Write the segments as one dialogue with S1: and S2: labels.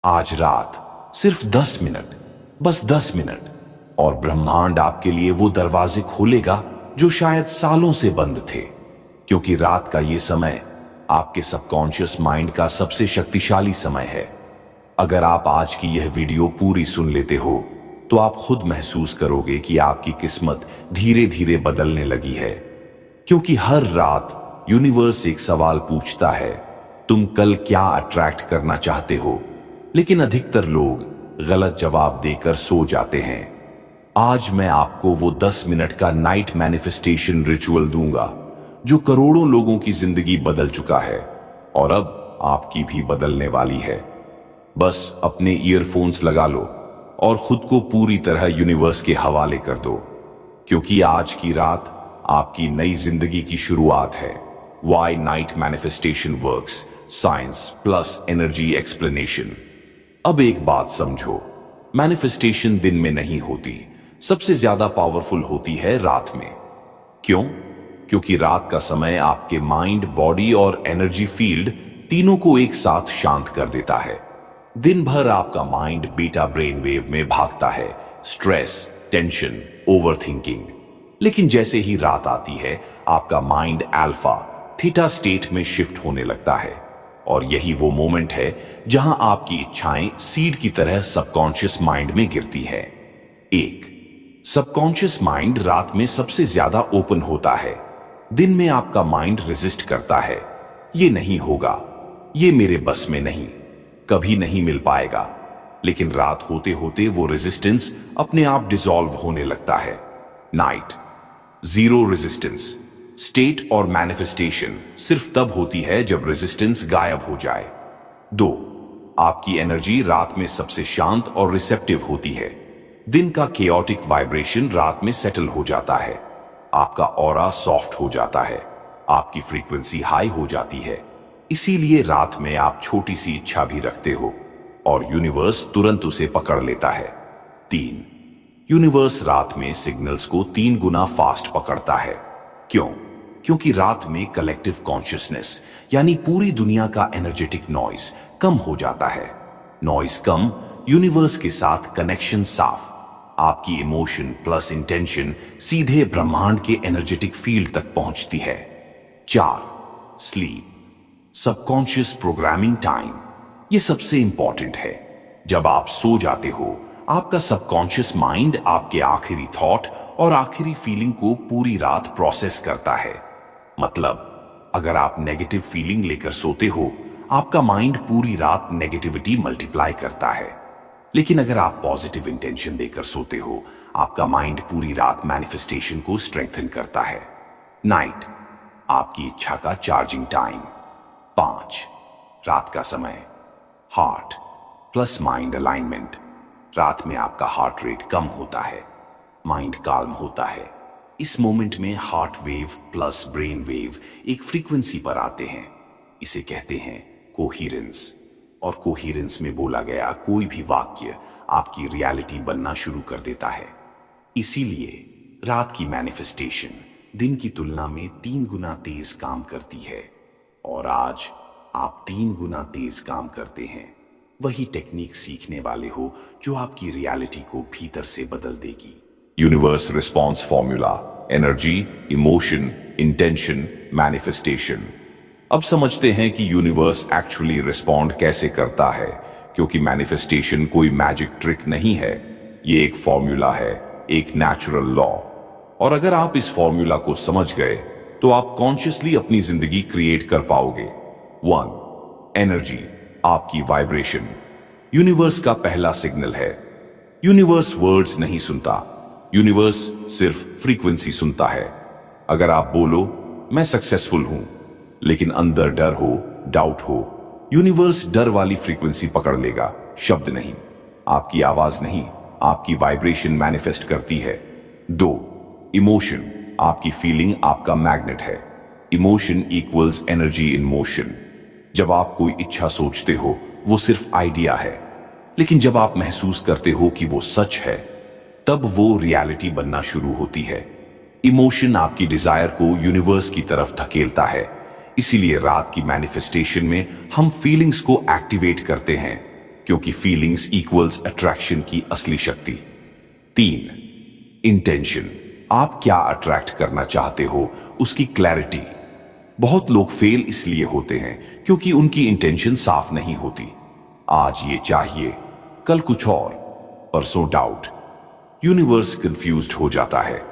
S1: आज रात सिर्फ 10 मिनट, बस 10 मिनट, और ब्रह्मांड आपके लिए वो दरवाजे खोलेगा जो शायद सालों से बंद थे। क्योंकि रात का ये समय आपके सबकॉन्शियस माइंड का सबसे शक्तिशाली समय है। अगर आप आज की यह वीडियो पूरी सुन लेते हो तो आप खुद महसूस करोगे कि आपकी किस्मत धीरे धीरे बदलने लगी है। क्योंकि हर रात यूनिवर्स एक सवाल पूछता है, तुम कल क्या अट्रैक्ट करना चाहते हो? लेकिन अधिकतर लोग गलत जवाब देकर सो जाते हैं। आज मैं आपको वो 10 मिनट का नाइट मैनिफेस्टेशन रिचुअल दूंगा जो करोड़ों लोगों की जिंदगी बदल चुका है और अब आपकी भी बदलने वाली है। बस अपने ईयरफोन्स लगा लो और खुद को पूरी तरह यूनिवर्स के हवाले कर दो, क्योंकि आज की रात आपकी नई जिंदगी की शुरुआत है। Why night manifestation works, science plus energy explanation. अब एक बात समझो, मैनिफेस्टेशन दिन में नहीं होती, सबसे ज्यादा पावरफुल होती है रात में। क्यों? क्योंकि रात का समय आपके माइंड, बॉडी और एनर्जी फील्ड तीनों को एक साथ शांत कर देता है। दिन भर आपका माइंड बीटा ब्रेन वेव में भागता है, स्ट्रेस, टेंशन, ओवरथिंकिंग। लेकिन जैसे ही रात आती है आपका माइंड अल्फा, थीटा स्टेट में शिफ्ट होने लगता है, और यही वो मोमेंट है जहां आपकी इच्छाएं सीड की तरह सबकॉन्शियस माइंड में गिरती है। एक, सबकॉन्शियस माइंड रात में सबसे ज्यादा ओपन होता है। दिन में आपका माइंड रेजिस्ट करता है, ये नहीं होगा, ये मेरे बस में नहीं, कभी नहीं मिल पाएगा। लेकिन रात होते होते वो रेजिस्टेंस अपने आप डिसॉल्व होने लगता है। नाइट, जीरो रेजिस्टेंस स्टेट और मैनिफेस्टेशन सिर्फ तब होती है जब रेजिस्टेंस गायब हो जाए। दो, आपकी एनर्जी रात में सबसे शांत और रिसेप्टिव होती है। दिन का केओटिक वाइब्रेशन रात में सेटल हो जाता है, आपका ऑरा सॉफ्ट हो जाता है, आपकी फ्रीक्वेंसी हाई हो जाती है। इसीलिए रात में आप छोटी सी इच्छा भी रखते हो और यूनिवर्स तुरंत उसे पकड़ लेता है। तीन, यूनिवर्स रात में सिग्नल्स को 3 गुना फास्ट पकड़ता है। क्यों? क्योंकि रात में कलेक्टिव कॉन्शियसनेस यानी पूरी दुनिया का एनर्जेटिक नॉइज कम हो जाता है। नॉइज कम, यूनिवर्स के साथ कनेक्शन साफ, आपकी इमोशन प्लस इंटेंशन सीधे ब्रह्मांड के एनर्जेटिक फील्ड तक पहुंचती है। चार, स्लीप, सबकॉन्शियस प्रोग्रामिंग टाइम। यह सबसे इंपॉर्टेंट है। जब आप सो जाते हो आपका सबकॉन्शियस माइंड आपके आखिरी थॉट और आखिरी फीलिंग को पूरी रात प्रोसेस करता है। मतलब अगर आप नेगेटिव फीलिंग लेकर सोते हो आपका माइंड पूरी रात नेगेटिविटी मल्टीप्लाई करता है। लेकिन अगर आप पॉजिटिव इंटेंशन देकर सोते हो आपका माइंड पूरी रात मैनिफेस्टेशन को स्ट्रेंथन करता है। नाइट, आपकी इच्छा का चार्जिंग टाइम। 5, रात का समय, हार्ट प्लस माइंड अलाइनमेंट। रात में आपका हार्ट रेट कम होता है, माइंड काल्म होता है। इस मोमेंट में heart wave plus brain wave एक फ्रीक्वेंसी पर आते हैं। इसे कहते हैं कोहीरेंस, और कोहीरेंस में बोला गया कोई भी वाक्य आपकी रियलिटी बनना शुरू कर देता है। इसीलिए रात की मैनिफेस्टेशन दिन की तुलना में 3 गुना तेज काम करती है, और आज आप 3 गुना तेज काम करते हैं। वही टेक्निक सीखने वाले हो जो आपकी रियलिटी को भीतर से बदल देगी। Universe response formula, energy, emotion, intention, manifestation. अब समझते हैं कि यूनिवर्स एक्चुअली रिस्पॉन्ड कैसे करता है। क्योंकि मैनिफेस्टेशन कोई मैजिक ट्रिक नहीं है, ये एक फॉर्मूला है, एक नेचुरल लॉ। और अगर आप इस फॉर्मूला को समझ गए तो आप कॉन्शियसली अपनी जिंदगी क्रिएट कर पाओगे। 1, एनर्जी, आपकी वाइब्रेशन यूनिवर्स का पहला सिग्नल है। यूनिवर्स वर्ड्स नहीं सुनता, यूनिवर्स सिर्फ फ्रीक्वेंसी सुनता है। अगर आप बोलो मैं सक्सेसफुल हूं लेकिन अंदर डर हो, डाउट हो, यूनिवर्स डर वाली फ्रीक्वेंसी पकड़ लेगा, शब्द नहीं, आपकी आवाज नहीं, आपकी वाइब्रेशन मैनिफेस्ट करती है। 2, इमोशन, आपकी फीलिंग आपका मैग्नेट है। Emotion equals energy in motion. जब आप कोई इच्छा सोचते हो वो सिर्फ आइडिया है, लेकिन जब आप महसूस करते हो कि वो सच है तब वो रियलिटी बनना शुरू होती है। इमोशन आपकी डिजायर को यूनिवर्स की तरफ धकेलता है। इसीलिए रात की मैनिफेस्टेशन में हम फीलिंग्स को एक्टिवेट करते हैं, क्योंकि फीलिंग्स इक्वल्स अट्रैक्शन की असली शक्ति। 3, इंटेंशन, आप क्या अट्रैक्ट करना चाहते हो उसकी क्लैरिटी। बहुत लोग फेल इसलिए होते हैं क्योंकि उनकी इंटेंशन साफ नहीं होती। आज ये चाहिए, कल कुछ और, परसों डाउट। यूनिवर्स कंफ्यूज्ड हो जाता है।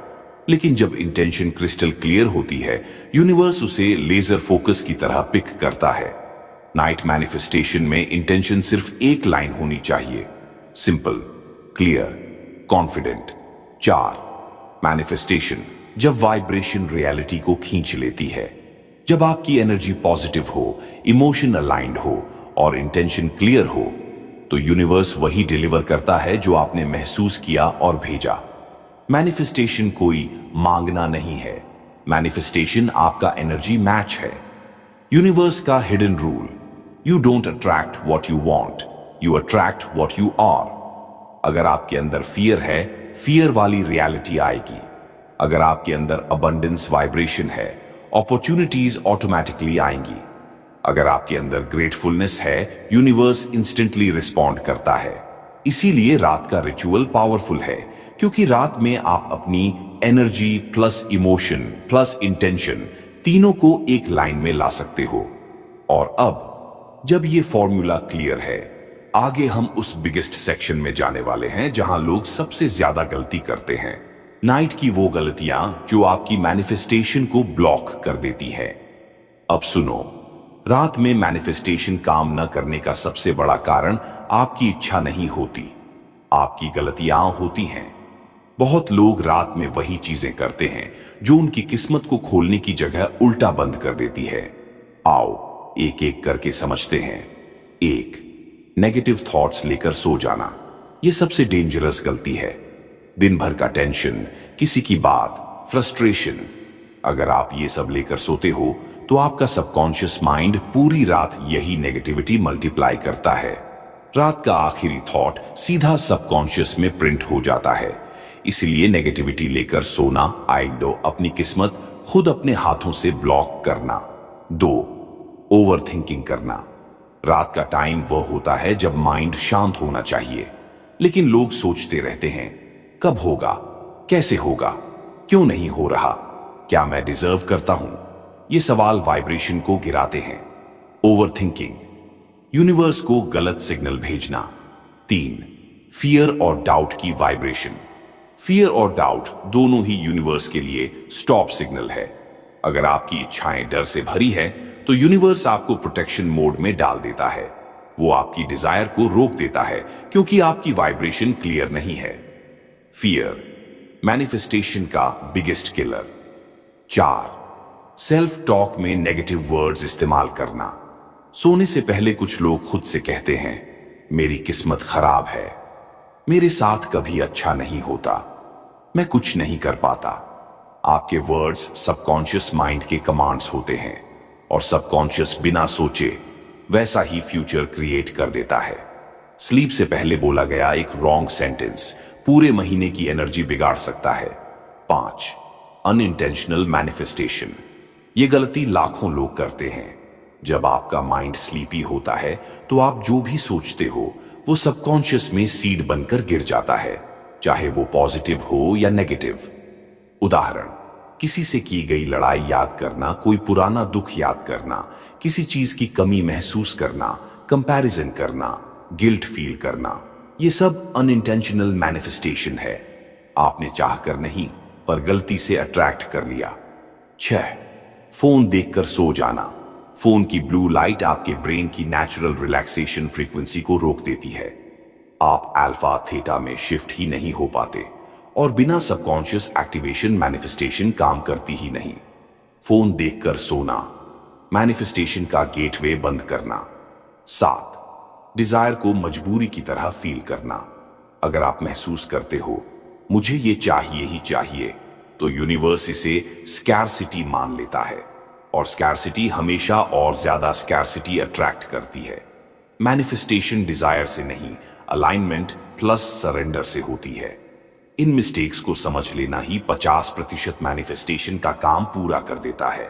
S1: लेकिन जब इंटेंशन क्रिस्टल क्लियर होती है, यूनिवर्स उसे लेजर फोकस की तरह पिक करता है। नाइट मैनिफेस्टेशन में इंटेंशन सिर्फ एक लाइन होनी चाहिए, सिंपल, क्लियर, कॉन्फिडेंट। 4, मैनिफेस्टेशन, जब वाइब्रेशन रियलिटी को खींच लेती है। जब आपकी एनर्जी पॉजिटिव हो, इमोशन अलाइंड हो और इंटेंशन क्लियर हो, तो यूनिवर्स वही डिलीवर करता है जो आपने महसूस किया और भेजा। मैनिफेस्टेशन कोई मांगना नहीं है, मैनिफेस्टेशन आपका एनर्जी मैच है। यूनिवर्स का hidden rule, you don't attract what you want, you attract what you are. अगर आपके अंदर फियर है, फियर वाली रियलिटी आएगी। अगर आपके अंदर अबंडेंस वाइब्रेशन है, अपॉर्चुनिटीज ऑटोमेटिकली आएंगी। अगर आपके अंदर ग्रेटफुलनेस है, यूनिवर्स इंस्टेंटली रिस्पॉन्ड करता है। इसीलिए रात का रिचुअल पावरफुल है, क्योंकि रात में आप अपनी energy plus emotion plus intention तीनों को एक लाइन में ला सकते हो। और अब जब ये फॉर्मूला क्लियर है, आगे हम उस बिगेस्ट सेक्शन में जाने वाले हैं जहां लोग सबसे ज्यादा गलती करते हैं। नाइट की वो गलतियां जो आपकी मैनिफेस्टेशन को ब्लॉक कर देती है। अब सुनो, रात में मैनिफेस्टेशन काम न करने का सबसे बड़ा कारण आपकी इच्छा नहीं होती, आपकी गलतियां होती हैं। बहुत लोग रात में वही चीजें करते हैं जो उनकी किस्मत को खोलने की जगह उल्टा बंद कर देती है। आओ एक एक करके समझते हैं। 1, नेगेटिव थॉट्स लेकर सो जाना। यह सबसे डेंजरस गलती है। दिन भर का टेंशन, किसी की बात, फ्रस्ट्रेशन, अगर आप ये सब लेकर सोते हो तो आपका सबकॉन्शियस माइंड पूरी रात यही नेगेटिविटी मल्टीप्लाई करता है। रात का आखिरी थॉट सीधा सबकॉन्शियस में प्रिंट हो जाता है। इसलिए नेगेटिविटी लेकर सोना, आइडो अपनी किस्मत खुद अपने हाथों से ब्लॉक करना। 2, ओवर थिंकिंग करना। रात का टाइम वह होता है जब माइंड शांत होना चाहिए, लेकिन लोग सोचते रहते हैं, कब होगा, कैसे होगा, क्यों नहीं हो रहा, क्या मैं डिजर्व करता हूं। ये सवाल वाइब्रेशन को गिराते हैं। ओवर थिंकिंग, यूनिवर्स को गलत सिग्नल भेजना। 3, फियर और डाउट की वाइब्रेशन। फियर और डाउट दोनों ही यूनिवर्स के लिए स्टॉप सिग्नल है। अगर आपकी इच्छाएं डर से भरी है तो यूनिवर्स आपको प्रोटेक्शन मोड में डाल देता है। वो आपकी डिजायर को रोक देता है क्योंकि आपकी वाइब्रेशन क्लियर नहीं है। फियर, मैनिफेस्टेशन का बिगेस्ट किलर। 4, सेल्फ टॉक में नेगेटिव वर्ड्स इस्तेमाल करना। सोने से पहले कुछ लोग खुद से कहते हैं, मेरी किस्मत खराब है, मेरे साथ कभी अच्छा नहीं होता, मैं कुछ नहीं कर पाता। आपके वर्ड्स सबकॉन्शियस माइंड के कमांड्स होते हैं और सबकॉन्शियस बिना सोचे वैसा ही फ्यूचर क्रिएट कर देता है। स्लीप से पहले बोला गया एक रॉन्ग सेंटेंस पूरे महीने की एनर्जी बिगाड़ सकता है। 5, अनइंटेंशनल मैनिफेस्टेशन। ये गलती लाखों लोग करते हैं। जब आपका माइंड स्लीपी होता है तो आप जो भी सोचते हो वो सबकॉन्शियस में सीड बनकर गिर जाता है, चाहे वो पॉजिटिव हो या नेगेटिव। उदाहरण, किसी से की गई लड़ाई याद करना, कोई पुराना दुख याद करना, किसी चीज की कमी महसूस करना, कंपैरिजन करना, गिल्ट फील करना, ये सब अनइंटेंशनल मैनिफेस्टेशन है। आपने चाहकर नहीं पर गलती से अट्रैक्ट कर लिया। 6, फोन देखकर सो जाना। फोन की ब्लू लाइट आपके ब्रेन की नेचुरल रिलैक्सेशन फ्रीक्वेंसी को रोक देती है। आप अल्फा थीटा में शिफ्ट ही नहीं हो पाते और बिना सबकॉन्शियस एक्टिवेशन मैनिफेस्टेशन काम करती ही नहीं। फोन देखकर सोना, मैनिफेस्टेशन का गेटवे बंद करना। 7, डिजायर को मजबूरी की तरह फील करना। अगर आप महसूस करते हो मुझे ये चाहिए ही चाहिए, तो यूनिवर्स इसे स्कैरसिटी मान लेता है और स्कैरसिटी हमेशा और ज्यादा स्कैरसिटी अट्रैक्ट करती है। मैनिफेस्टेशन डिजायर से नहीं, अलाइनमेंट प्लस सरेंडर से होती है। इन मिस्टेक्स को समझ लेना ही 50% मैनिफेस्टेशन का काम पूरा कर देता है।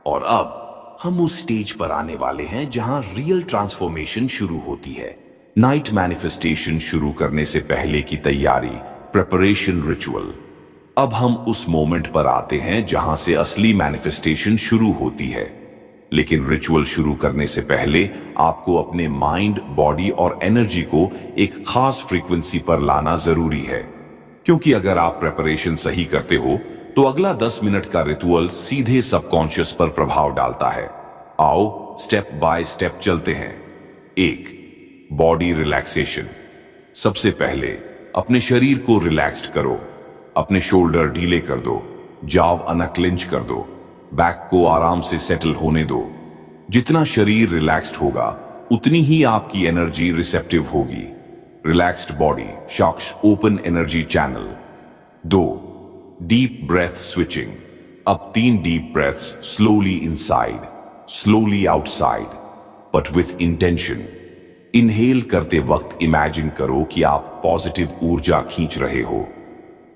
S1: और अब हम उस स्टेज पर आने वाले हैं जहां रियल ट्रांसफॉर्मेशन शुरू होती है। नाइट मैनिफेस्टेशन शुरू करने से पहले की तैयारी, प्रिपरेशन रिचुअल। अब हम उस मोमेंट पर आते हैं जहां से असली मैनिफेस्टेशन शुरू होती है। लेकिन रिचुअल शुरू करने से पहले आपको अपने माइंड, बॉडी और एनर्जी को एक खास फ्रीक्वेंसी पर लाना जरूरी है, क्योंकि अगर आप प्रिपरेशन सही करते हो तो अगला 10 मिनट का रिचुअल सीधे सबकॉन्शियस पर प्रभाव डालता है। आओ स्टेप बाय स्टेप चलते हैं। 1. Body relaxation. सबसे पहले अपने शरीर को रिलैक्स्ड करो। अपने शोल्डर ढीले कर दो, जाव अनक्लिंच कर दो, बैक को आराम से सेटल होने दो। जितना शरीर रिलैक्स्ड होगा उतनी ही आपकी एनर्जी रिसेप्टिव होगी। Relaxed body shocks open energy channel. 2. Deep breath switching. अब 3 deep breaths, slowly inside, slowly outside, but with intention. Inhale करते वक्त इमेजिन करो कि आप पॉजिटिव ऊर्जा खींच रहे हो।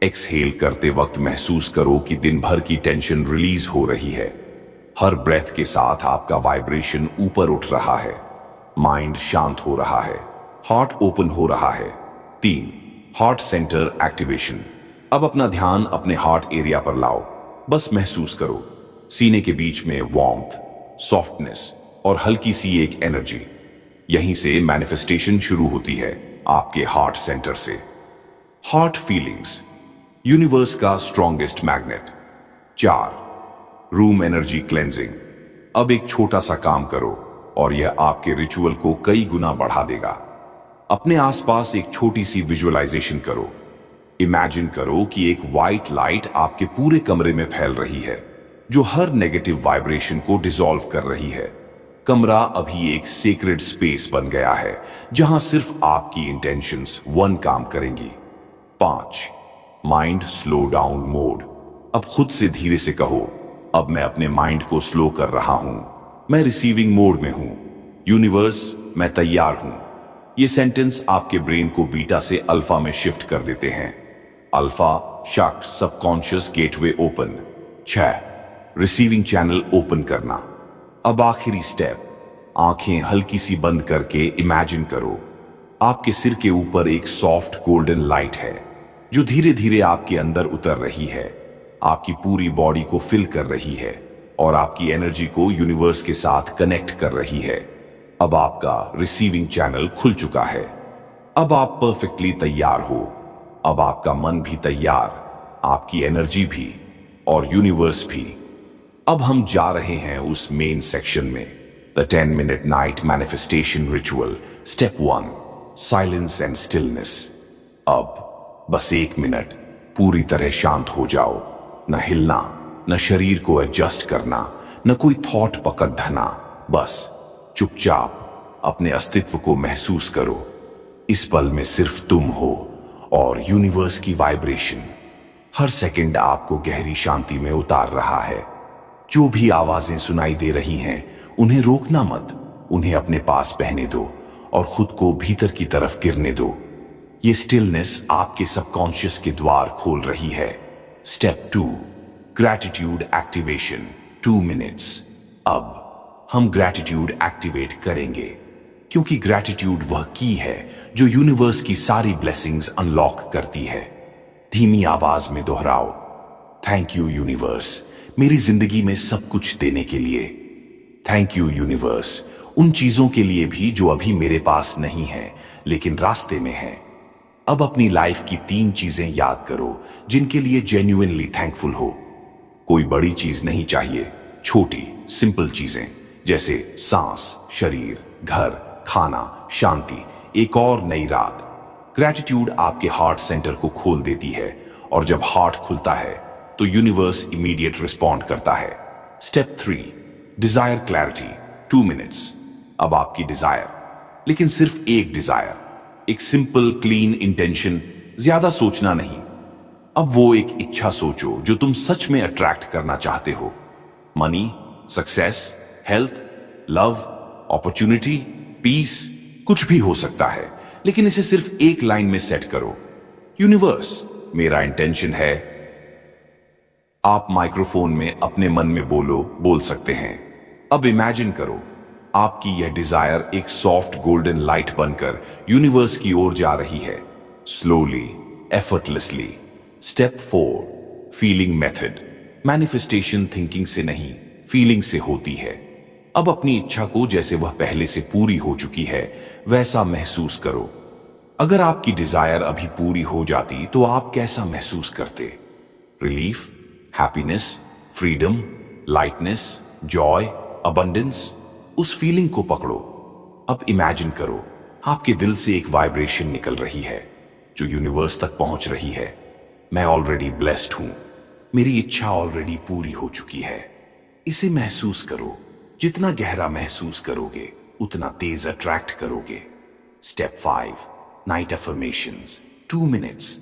S1: एक्सहेल करते वक्त महसूस करो कि दिन भर की टेंशन रिलीज हो रही है। हर ब्रेथ के साथ आपका वाइब्रेशन ऊपर उठ रहा है, माइंड शांत हो रहा है, हार्ट ओपन हो रहा है। 3. Heart centre activation. अब अपना ध्यान अपने हार्ट एरिया पर लाओ। बस महसूस करो सीने के बीच में वार्मथ, सॉफ्टनेस और हल्की सी एक एनर्जी। यहीं से मैनिफेस्टेशन शुरू होती है, आपके हार्ट सेंटर से। हार्ट फीलिंग्स, यूनिवर्स का strongest magnet. 4. Room energy cleansing. अब एक छोटा सा काम करो और यह आपके रिचुअल को कई गुना बढ़ा देगा। अपने आसपास एक छोटी सी विजुअलाइजेशन करो। इमेजिन करो कि एक व्हाइट लाइट आपके पूरे कमरे में फैल रही है, जो हर नेगेटिव वाइब्रेशन को डिसॉल्व कर रही है। कमरा अभी एक सेक्रेड स्पेस बन गया है, जहां सिर्फ आपकी इंटेंशंस वन काम करेंगी। 5. Mind slow down mode. अब खुद से धीरे से कहो, अब मैं अपने माइंड को स्लो कर रहा हूं, मैं रिसीविंग मोड में हूं। यूनिवर्स, मैं तैयार हूं। ये सेंटेंस आपके ब्रेन को बीटा से अल्फा में शिफ्ट कर देते हैं। Alpha shock subconscious gateway open. 6. Receiving channel open करना। अब आखिरी स्टेप, आंखें हल्की सी बंद करके इमेजिन करो आपके सिर के ऊपर एक सॉफ्ट गोल्डन लाइट है, जो धीरे धीरे आपके अंदर उतर रही है, आपकी पूरी बॉडी को फिल कर रही है और आपकी एनर्जी को यूनिवर्स के साथ कनेक्ट कर रही है। अब आपका रिसीविंग चैनल खुल चुका है। अब आप परफेक्टली तैयार हो। अब आपका मन भी तैयार, आपकी एनर्जी भी और यूनिवर्स भी। अब हम जा रहे हैं उस मेन सेक्शन में, the 10 minute night manifestation ritual. Step 1. Silence and stillness. अब बस 1 मिनट पूरी तरह शांत हो जाओ। न हिलना, न शरीर को एडजस्ट करना, न कोई थॉट पकड़ना। बस चुपचाप अपने अस्तित्व को महसूस करो। इस पल में सिर्फ तुम हो और यूनिवर्स की वाइब्रेशन हर सेकंड आपको गहरी शांति में उतार रहा है। जो भी आवाजें सुनाई दे रही हैं, उन्हें रोकना मत, उन्हें अपने पास बहने दो और खुद को भीतर की तरफ गिरने दो। ये स्टिलनेस आपके सबकॉन्शियस के द्वार खोल रही है। स्टेप 2. Gratitude activation. 2 मिनट्स। अब हम ग्रैटिट्यूड एक्टिवेट करेंगे, क्योंकि ग्रैटिट्यूड वह की है जो यूनिवर्स की सारी ब्लेसिंग्स अनलॉक करती है। धीमी आवाज में दोहराओ, थैंक यू यूनिवर्स, मेरी जिंदगी में सब कुछ देने के लिए। थैंक यू यूनिवर्स, उन चीजों के लिए भी जो अभी मेरे पास नहीं है लेकिन रास्ते में है। अब अपनी लाइफ की 3 चीजें याद करो जिनके लिए जेन्युइनली थैंकफुल हो। कोई बड़ी चीज नहीं चाहिए, छोटी सिंपल चीजें जैसे सांस, शरीर, घर, खाना, शांति, एक और नई रात। ग्रैटिट्यूड आपके हार्ट सेंटर को खोल देती है और जब हार्ट खुलता है तो यूनिवर्स इमीडिएट रिस्पॉन्ड करता है। स्टेप 3. Desire clarity. 2 मिनट्स। अब आपकी डिजायर, लेकिन सिर्फ एक डिजायर, एक सिंपल क्लीन इंटेंशन, ज्यादा सोचना नहीं। अब वो एक इच्छा सोचो जो तुम सच में अट्रैक्ट करना चाहते हो। Money, success, health, love, opportunity, peace, कुछ भी हो सकता है, लेकिन इसे सिर्फ एक लाइन में सेट करो, यूनिवर्स, मेरा इंटेंशन है। आप माइक्रोफोन में अपने मन में बोल सकते हैं। अब इमेजिन करो आपकी यह डिजायर एक सॉफ्ट गोल्डन लाइट बनकर यूनिवर्स की ओर जा रही है, slowly, effortlessly. Step 4, feeling method. Manifestation thinking से नहीं, फीलिंग से होती है। अब अपनी इच्छा को जैसे वह पहले से पूरी हो चुकी है वैसा महसूस करो। अगर आपकी डिजायर अभी पूरी हो जाती तो आप कैसा महसूस करते? Relief, happiness, freedom, lightness, Joy, abundance. उस फीलिंग को पकड़ो। अब इमेजिन करो, आपके दिल से एक वाइब्रेशन निकल रही है जो यूनिवर्स तक पहुंच रही है। मैं ऑलरेडी ब्लेस्ड हूं, मेरी इच्छा ऑलरेडी पूरी हो चुकी है। इसे महसूस करो। जितना गहरा महसूस करोगे उतना तेज अट्रैक्ट करोगे। Step 5, night affirmations, 2 minutes.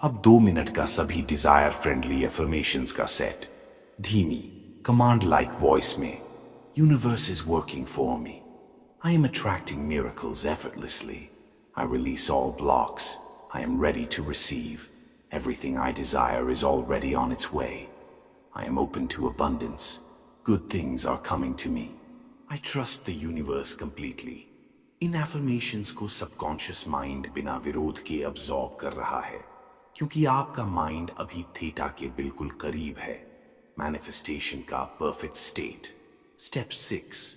S1: अब 2 मिनट का सभी डिजायर फ्रेंडली अफर्मेशंस का सेट, धीमी, कमांड लाइक वॉइस में। Universe is working for me, I am attracting miracles effortlessly, I release all blocks, I am ready to receive, everything I desire is already on its way, I am open to abundance, good things are coming to me, I trust the universe completely। In affirmations को subconscious mind बिना विरोध के absorb कर रहा है, क्योंकि आपका mind अभी थीटा के बिल्कुल करीब है, मैनिफेस्टेशन का perfect state. Step 6,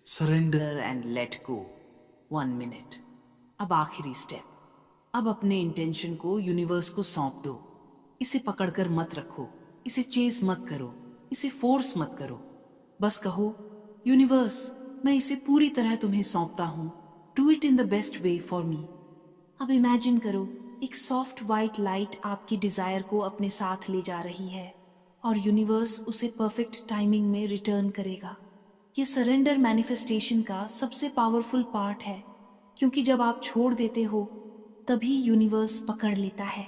S1: surrender and let go, 1 minute. अब आखिरी स्टेप। अब अपने इंटेंशन को यूनिवर्स को सौंप दो। इसे पकड़कर मत रखो, इसे चेज मत करो, इसे फोर्स मत करो। बस कहो, यूनिवर्स, मैं इसे पूरी तरह तुम्हें सौंपता हूं, do it in the best way for me. अब इमेजिन करो, एक सॉफ्ट वाइट लाइट आपकी डिजायर को अपने साथ ले जा रही है और यूनिवर्स उसे परफेक्ट टाइमिंग में रिटर्न करेगा। ये सरेंडर मैनिफेस्टेशन का सबसे पावरफुल पार्ट है, क्योंकि जब आप छोड़ देते हो तभी यूनिवर्स पकड़ लेता है।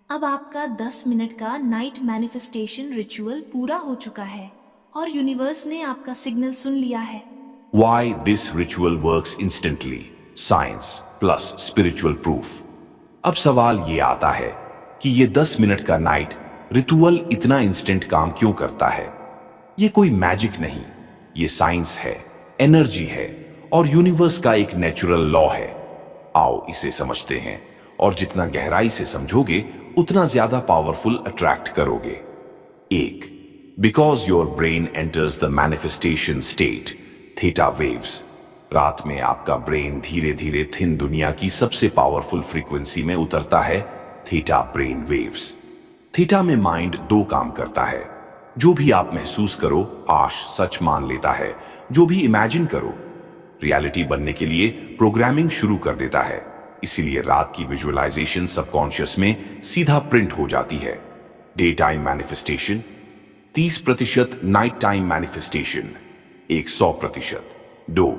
S1: अब आपका 10 मिनट का नाइट मैनिफेस्टेशन रिचुअल पूरा हो चुका है और यूनिवर्स ने आपका सिग्नल सुन लिया है। Why this ritual works instantly? Science plus spiritual proof। अब सवाल ये आता है कि ये 10 मिनट का नाइट रिचुअल इतना इंस्टेंट काम क्यों करता है? ये कोई मैजिक नहीं, ये साइंस है, एनर्जी है और यूनिवर्स का एक नेचुरल लॉ है। आओ इसे समझते हैं, और जितना गहराई से समझोगे उतना ज्यादा पावरफुल अट्रैक्ट करोगे। 1, because your brain enters the manifestation state, theta waves. रात में आपका ब्रेन धीरे धीरे थिन दुनिया की सबसे पावरफुल फ्रीक्वेंसी में उतरता है, थीटा ब्रेन वेव्स। थीटा में माइंड 2 काम करता है। जो भी आप महसूस करो, आश सच मान लेता है। जो भी इमेजिन करो, रियलिटी बनने के लिए प्रोग्रामिंग शुरू कर देता है। इसीलिए रात की विजुअलाइजेशन सबकॉन्शियस में सीधा प्रिंट हो जाती है। Day time manifestation 30%, night time manifestation 100%। 2,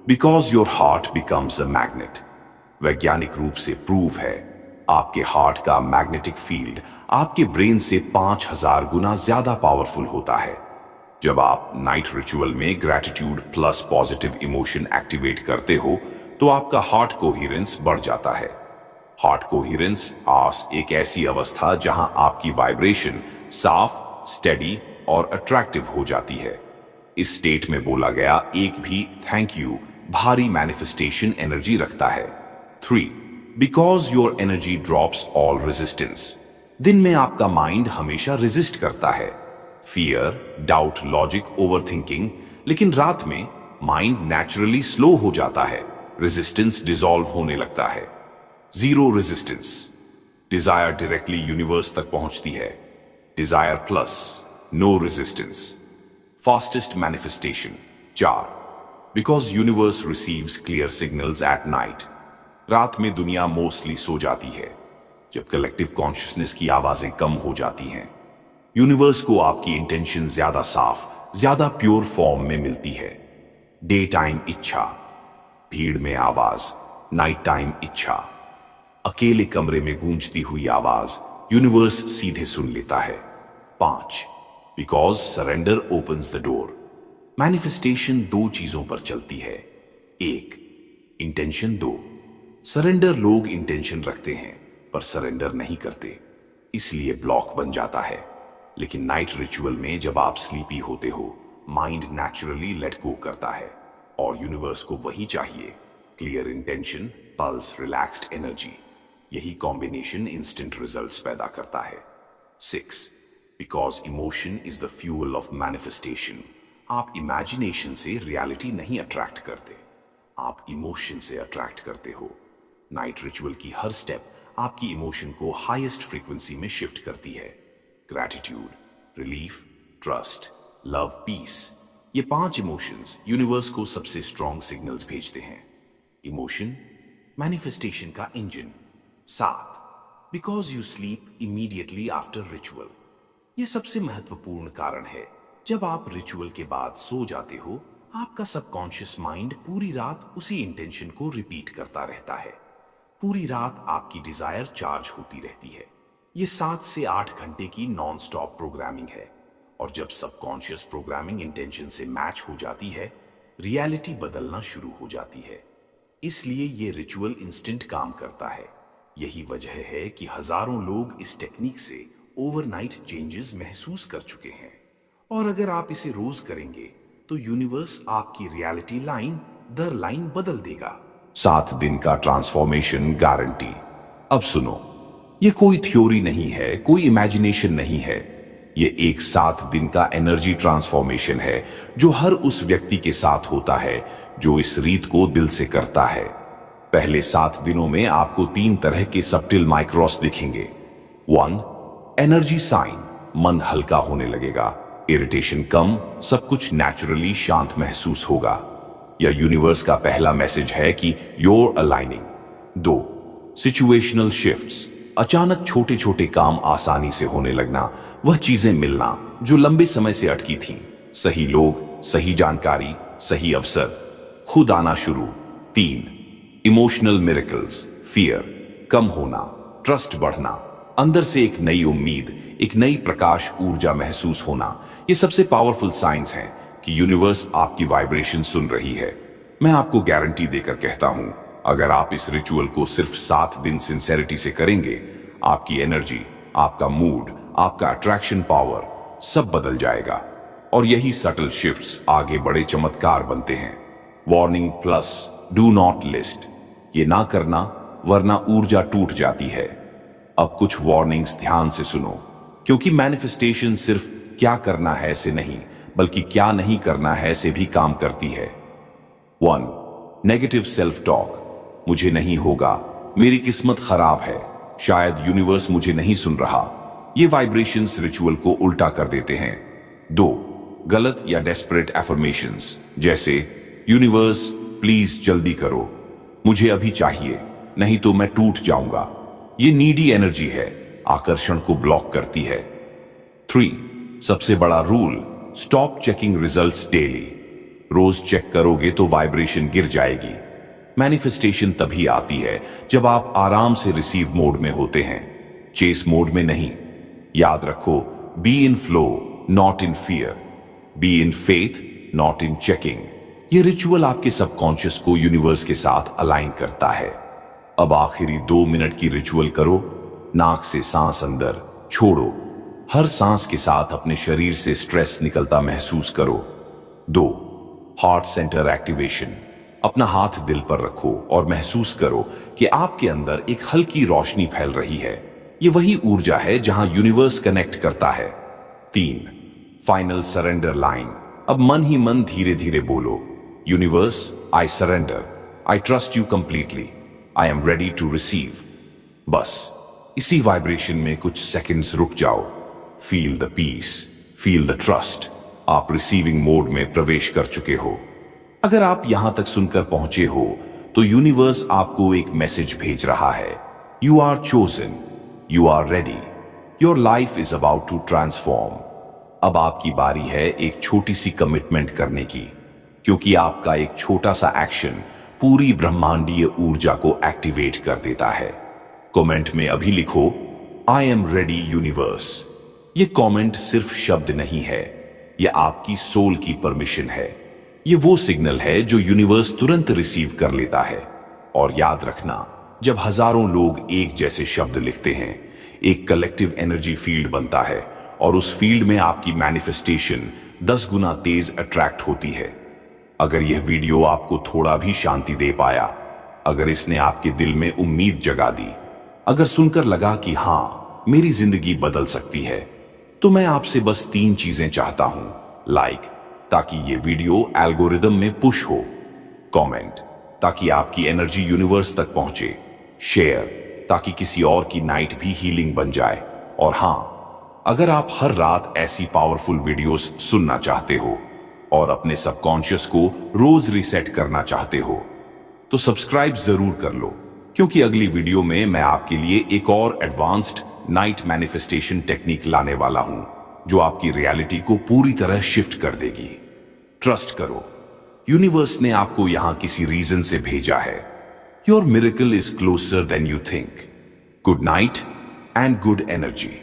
S1: because your heart becomes a magnet. वैज्ञानिक रूप से प्रूव है, आपके हार्ट का मैग्नेटिक फील्ड आपके ब्रेन से 5000 गुना ज्यादा पावरफुल होता है। जब आप नाइट रिचुअल में gratitude plus positive emotion activate करते हो तो आपका हार्ट कोहेरेंस बढ़ जाता है। हार्ट कोहेरेंस आस एक ऐसी अवस्था जहां आपकी वाइब्रेशन साफ, स्टेडी और अट्रैक्टिव हो जाती है। इस स्टेट में बोला गया एक भी थैंक यू भारी मैनिफेस्टेशन एनर्जी रखता है। 3, because your energy drops all resistance. दिन में आपका माइंड हमेशा रेजिस्ट करता है, फियर, डाउट, लॉजिक, ओवरथिंकिंग। लेकिन रात में माइंड नेचुरली स्लो हो जाता है, रेजिस्टेंस डिसॉल्व होने लगता है। 0 रेजिस्टेंस, डिजायर डायरेक्टली यूनिवर्स तक पहुंचती है। Desire plus no resistance, fastest manifestation. 4, because universe receives clear signals at night. रात में दुनिया मोस्टली सो जाती है, जब कलेक्टिव कॉन्शियसनेस की आवाजें कम हो जाती हैं। यूनिवर्स को आपकी इंटेंशन ज्यादा साफ, ज्यादा प्योर फॉर्म में मिलती है। डे टाइम इच्छा, भीड़ में आवाज। नाइट टाइम इच्छा, अकेले कमरे में गूंजती हुई आवाज यूनिवर्स सीधे सुन लेता है। 5, because surrender opens the door. Manifestation 2 चीजों पर चलती है। 1, इंटेंशन। 2, सरेंडर। लोग इंटेंशन रखते हैं पर सरेंडर नहीं करते, इसलिए ब्लॉक बन जाता है। लेकिन नाइट रिचुअल में जब आप स्लीपी होते हो, माइंड नेचुरली लेट गो करता है। और यूनिवर्स को वही चाहिए, clear intention, pulse, relaxed energy. यही कॉम्बिनेशन इंस्टेंट रिजल्ट्स पैदा करता है। 6. Because emotion is the fuel of manifestation. आप इमेजिनेशन से रियलिटी नहीं अट्रैक्ट करते, आप इमोशन से अट्रैक्ट करते हो। नाइट रिचुअल की हर स्टेप आपकी इमोशन को हाईएस्ट फ्रीक्वेंसी में शिफ्ट करती है। Gratitude, relief, trust, love, peace, ये 5 इमोशंस यूनिवर्स को सबसे स्ट्रॉन्ग सिग्नल्स भेजते हैं। इमोशन मैनिफेस्टेशन का engine. 7. Because you sleep immediately after ritual. यह सबसे महत्वपूर्ण कारण है। जब आप रिचुअल के बाद सो जाते हो, आपका सबकॉन्शियस माइंड पूरी रात उसी इंटेंशन को रिपीट करता रहता है। पूरी रात आपकी डिजायर चार्ज होती रहती है। ये 7 से 8 घंटे की नॉन स्टॉप प्रोग्रामिंग है, और जब सबकॉन्शियस प्रोग्रामिंग इंटेंशन से मैच हो जाती है, रियलिटी बदलना शुरू हो जाती है। इसलिए ये रिचुअल इंस्टेंट काम करता है। यही वजह है कि हजारों लोग इस टेक्निक से ओवरनाइट चेंजेस महसूस कर चुके हैं। और अगर आप इसे रोज करेंगे तो यूनिवर्स आपकी रियलिटी लाइन दर लाइन बदल देगा। 7 दिन का ट्रांसफॉर्मेशन गारंटी। अब सुनो, ये कोई थ्योरी नहीं है, कोई इमेजिनेशन नहीं है। ये एक 7 दिन का एनर्जी ट्रांसफॉर्मेशन है जो हर उस व्यक्ति के साथ होता है जो इस रीत को दिल से करता है। पहले 7 दिनों में आपको 3 तरह के सब्टिल माइक्रोस दिखेंगे। 1. एनर्जी साइन, मन हल्का होने लगेगा, इरिटेशन कम, सब कुछ नेचुरली शांत महसूस होगा। यह यूनिवर्स का पहला मैसेज है कि योर अलाइनिंग। 2. सिचुएशनल शिफ्ट्स, अचानक छोटे छोटे काम आसानी से होने लगना, वह चीजें मिलना जो लंबे समय से अटकी थीं, सही लोग, सही जानकारी, सही अवसर, खुद आना शुरू। 3. इमोशनल मिरेकल्स, फियर कम होना, ट्रस्ट बढ़ना, अंदर से एक नई उम्मीद, एक नई प्रकाश ऊर्जा महसूस होना। ये सबसे पावरफुल साइंस हैं कि यूनिवर्स आपकी वाइब्रेशन सुन रही है। मैं आपको गारंटी देकर कहता हूं, अगर आप इस रिचुअल को सिर्फ 7 दिन सिंसेरिटी से करेंगे, आपकी एनर्जी, आपका मूड, आपका अट्रैक्शन पावर सब बदल जाएगा। और यही सटल शिफ्ट्स आगे बड़े चमत्कार बनते हैं। Warning plus do not list, ये ना करना वरना ऊर्जा टूट जाती है। अब कुछ वार्निंग्स ध्यान से सुनो, क्योंकि मैनिफेस्टेशन सिर्फ क्या करना है से नहीं, बल्कि क्या नहीं करना है से भी काम करती है। 1. नेगेटिव सेल्फ टॉक, मुझे नहीं होगा, मेरी किस्मत खराब है, शायद यूनिवर्स मुझे नहीं सुन रहा। ये वाइब्रेशंस रिचुअल को उल्टा कर देते हैं। 2. गलत या डेस्परेट एफर्मेशंस, जैसे यूनिवर्स प्लीज जल्दी करो, मुझे अभी चाहिए, नहीं तो मैं टूट जाऊंगा। ये नीडी एनर्जी है, आकर्षण को ब्लॉक करती है। 3. सबसे बड़ा rule, stop checking results daily. रोज चेक करोगे तो वाइब्रेशन गिर जाएगी। मैनिफेस्टेशन तभी आती है जब आप आराम से रिसीव मोड में होते हैं, चेस मोड में नहीं। याद रखो, be in flow not in fear, be in faith not in checking. ये रिचुअल आपके सबकॉन्शियस को यूनिवर्स के साथ अलाइन करता है। अब आखिरी 2 मिनट की रिचुअल करो। नाक से सांस अंदर छोड़ो, हर सांस के साथ अपने शरीर से स्ट्रेस निकलता महसूस करो। 2. हार्ट सेंटर एक्टिवेशन, अपना हाथ दिल पर रखो और महसूस करो कि आपके अंदर एक हल्की रोशनी फैल रही है। ये वही ऊर्जा है जहां यूनिवर्स कनेक्ट करता है। 3. फाइनल सरेंडर लाइन, अब मन ही मन धीरे धीरे बोलो, universe I surrender, I trust you completely, I am ready to receive. बस इसी वाइब्रेशन में कुछ सेकंड्स रुक जाओ। Feel the peace, feel the trust. आप रिसीविंग मोड में प्रवेश कर चुके हो। अगर आप यहां तक सुनकर पहुंचे हो तो यूनिवर्स आपको एक मैसेज भेज रहा है, you are chosen, you are ready, your life is about to transform. अब आपकी बारी है एक छोटी सी कमिटमेंट करने की, क्योंकि आपका एक छोटा सा एक्शन पूरी ब्रह्मांडीय ऊर्जा को एक्टिवेट कर देता है। कमेंट में अभी लिखो, आई एम रेडी यूनिवर्स। ये कमेंट सिर्फ शब्द नहीं है, यह आपकी सोल की परमिशन है। ये वो सिग्नल है जो यूनिवर्स तुरंत रिसीव कर लेता है। और याद रखना, जब हजारों लोग एक जैसे शब्द लिखते हैं, एक कलेक्टिव एनर्जी फील्ड बनता है, और उस फील्ड में आपकी मैनिफेस्टेशन 10 गुना तेज अट्रैक्ट होती है। अगर यह वीडियो आपको थोड़ा भी शांति दे पाया, अगर इसने आपके दिल में उम्मीद जगा दी, अगर सुनकर लगा कि हां मेरी जिंदगी बदल सकती है, तो मैं आपसे बस 3 चीजें चाहता हूं। लाइक, ताकि ये वीडियो एल्गोरिदम में पुश हो, कमेंट ताकि आपकी एनर्जी यूनिवर्स तक पहुंचे, शेयर ताकि किसी और की नाइट भी हीलिंग बन जाए, और हां, अगर आप हर रात ऐसी पावरफुल वीडियोस सुनना चाहते हो और अपने सबकॉन्शियस को रोज रीसेट करना चाहते हो, तो सब्सक्राइब जरूर कर लो, क्योंकि अगली वीडियो में मैं आपके लिए एक और एडवांस्ड नाइट मैनिफेस्टेशन टेक्निक लाने वाला हूं, जो आपकी रियलिटी को पूरी तरह शिफ्ट कर देगी। ट्रस्ट करो, यूनिवर्स ने आपको यहां किसी रीजन से भेजा है। Your miracle is closure then you think. Good night and good energy.